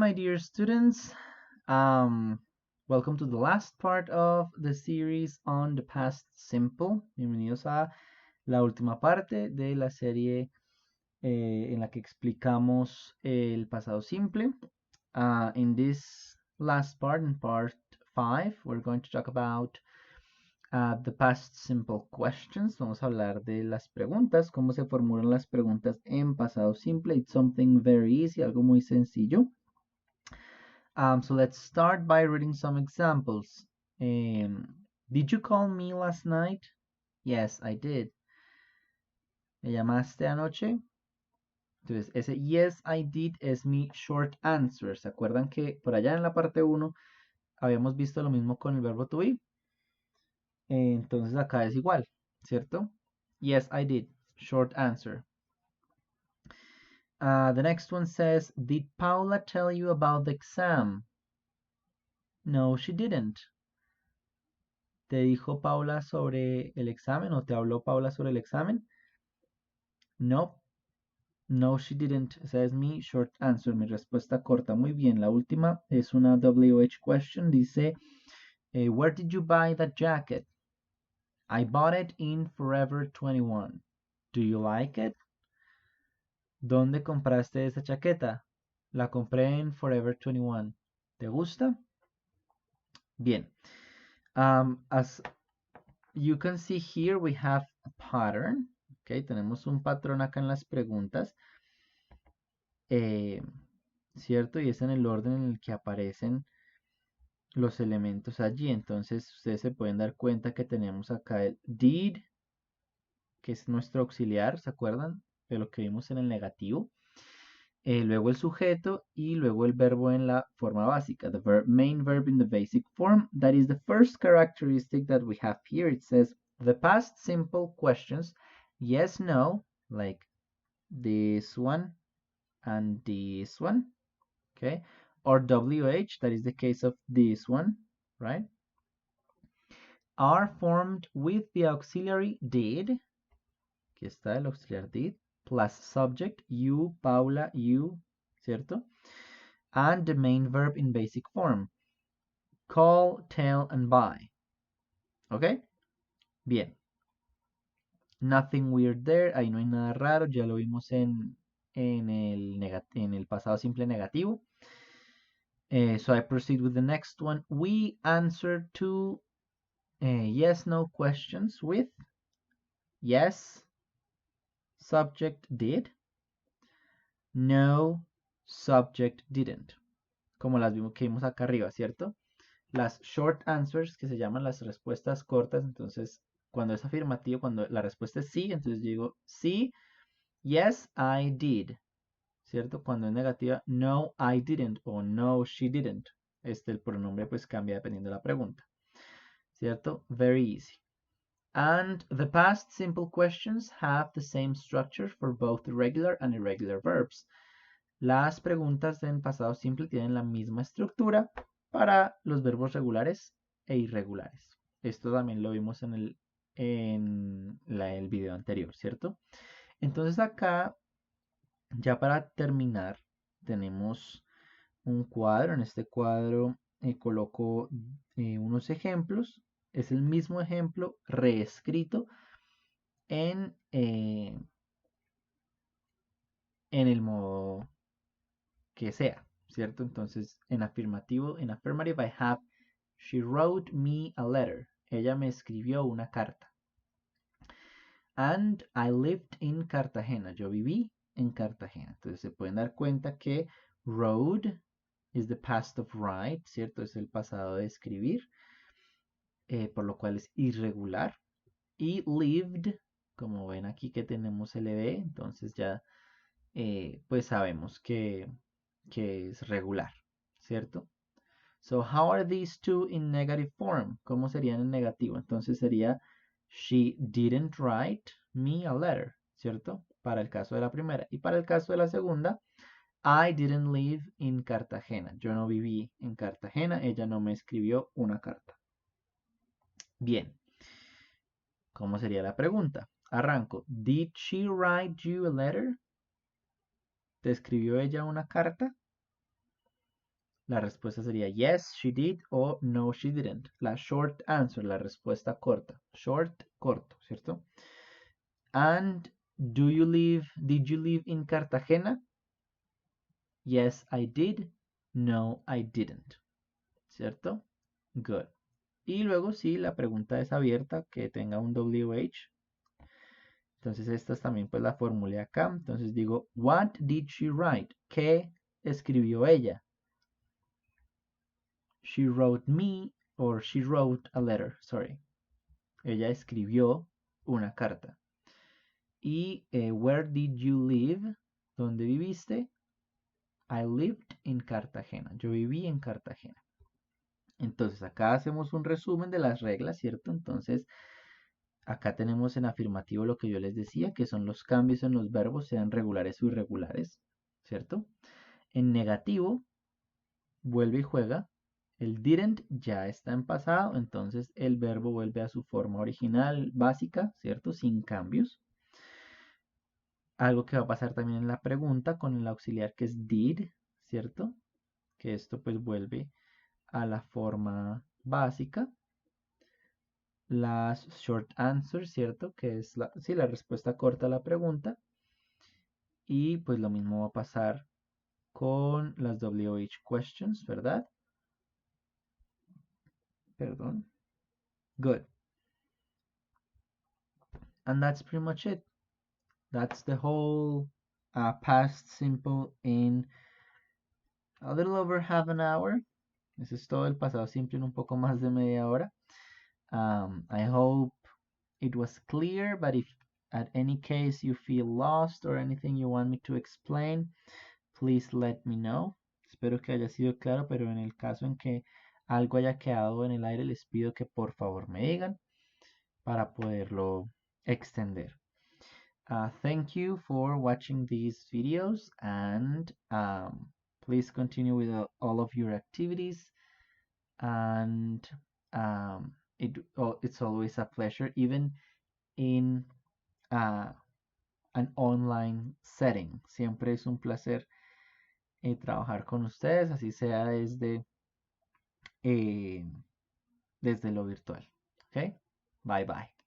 my dear students. Welcome to the last part of the series on the past simple. Bienvenidos a la última parte de la serie en la que explicamos el pasado simple. In this last part, in part 5, we're going to talk about the past simple questions. Vamos a hablar de las preguntas, cómo se formulan las preguntas en pasado simple. It's something very easy, algo muy sencillo. So let's start by reading some examples. Did you call me last night? Yes, I did. ¿Me llamaste anoche? Entonces, ese yes, I did es mi short answer. ¿Se acuerdan que por allá en la parte 1 habíamos visto lo mismo con el verbo to be? Entonces acá es igual, ¿cierto? Yes, I did. Short answer. The next one says, did Paula tell you about the exam? No, she didn't. ¿Te dijo Paula sobre el examen o te habló Paula sobre el examen? No, no, she didn't. Esa es mi short answer, mi respuesta corta. Muy bien, la última es una WH question. Dice, where did you buy that jacket? I bought it in Forever 21. Do you like it? ¿Dónde compraste esa chaqueta? La compré en Forever 21. ¿Te gusta? Bien. As you can see here, we have a pattern. Okay, tenemos un patrón acá en las preguntas. ¿Cierto? Y es en el orden en el que aparecen los elementos allí. Entonces, ustedes se pueden dar cuenta que tenemos acá el did, que es nuestro auxiliar, ¿se acuerdan? De lo que vimos en el negativo. Luego el sujeto y luego el verbo en la forma básica. The main verb in the basic form. That is the first characteristic that we have here. It says the past simple questions, yes, no, like this one and this one, okay? Or WH, that is the case of this one, right? Are formed with the auxiliary did. Aquí está el auxiliar did. Plus subject, you, Paula, you, ¿cierto? And the main verb in basic form. Call, tell, and buy. ¿Ok? Bien. Nothing weird there. Ahí no hay nada raro. Ya lo vimos en el pasado simple negativo. So I proceed with the next one. We answer to yes, no questions with yes, subject did, no, subject didn't. Como las que vimos acá arriba, ¿cierto? Las short answers, que se llaman las respuestas cortas. Entonces, cuando es afirmativo, cuando la respuesta es sí, entonces digo sí, yes, I did, ¿cierto? Cuando es negativa, no, I didn't o no, she didn't. El pronombre pues cambia dependiendo de la pregunta, ¿cierto? Very easy. And the past simple questions have the same structure for both regular and irregular verbs. Las preguntas en pasado simple tienen la misma estructura para los verbos regulares e irregulares. Esto también lo vimos en el video anterior, ¿cierto? Entonces acá, ya para terminar, tenemos un cuadro. En este cuadro coloco unos ejemplos. Es el mismo ejemplo reescrito en el modo que sea, ¿cierto? Entonces, en afirmativo, en affirmative, I have, she wrote me a letter. Ella me escribió una carta. And I lived in Cartagena. Yo viví en Cartagena. Entonces, se pueden dar cuenta que wrote is the past of write, ¿cierto? Es el pasado de escribir, por lo cual es irregular. Y lived, como ven aquí que tenemos LD, entonces ya pues sabemos que es regular, ¿cierto? So, how are these two in negative form? ¿Cómo serían en negativo? Entonces sería, she didn't write me a letter, ¿cierto? Para el caso de la primera. Y para el caso de la segunda, I didn't live in Cartagena. Yo no viví en Cartagena. Ella no me escribió una carta. Bien. ¿Cómo sería la pregunta? Arranco. Did she write you a letter? ¿Te escribió ella una carta? La respuesta sería yes, she did o no, she didn't. La short answer, la respuesta corta. Short, corto, ¿cierto? And did you live in Cartagena? Yes, I did. No, I didn't. ¿Cierto? Good. Y luego si la pregunta es abierta, que tenga un WH. Entonces esta también pues la formulé acá. Entonces digo, what did she write? ¿Qué escribió ella? She wrote me, or she wrote a letter, sorry. Ella escribió una carta. Y where did you live? ¿Dónde viviste? I lived in Cartagena. Yo viví en Cartagena. Entonces acá hacemos un resumen de las reglas, ¿cierto? Entonces acá tenemos en afirmativo lo que yo les decía, que son los cambios en los verbos, sean regulares o irregulares, ¿cierto? En negativo, vuelve y juega. El didn't ya está en pasado, entonces el verbo vuelve a su forma original, básica, ¿cierto? Sin cambios. Algo que va a pasar también en la pregunta con el auxiliar que es did, ¿cierto? Que esto pues vuelve a la forma básica. Las short answers, ¿cierto? Que es la respuesta corta a la pregunta. Y pues lo mismo va a pasar con las WH questions, ¿verdad? Perdón. Good. And that's pretty much it. That's the whole past simple in a little over half an hour. Eso es todo el pasado simple en un poco más de media hora. I hope it was clear, but if at any case you feel lost or anything you want me to explain, please let me know. Espero que haya sido claro, pero en el caso en que algo haya quedado en el aire, les pido que por favor me digan para poderlo extender. Thank you for watching these videos, and please continue with all of your activities, and it's always a pleasure, even in an online setting. Siempre es un placer trabajar con ustedes, así sea eh, desde lo virtual. ¿Ok? Bye bye.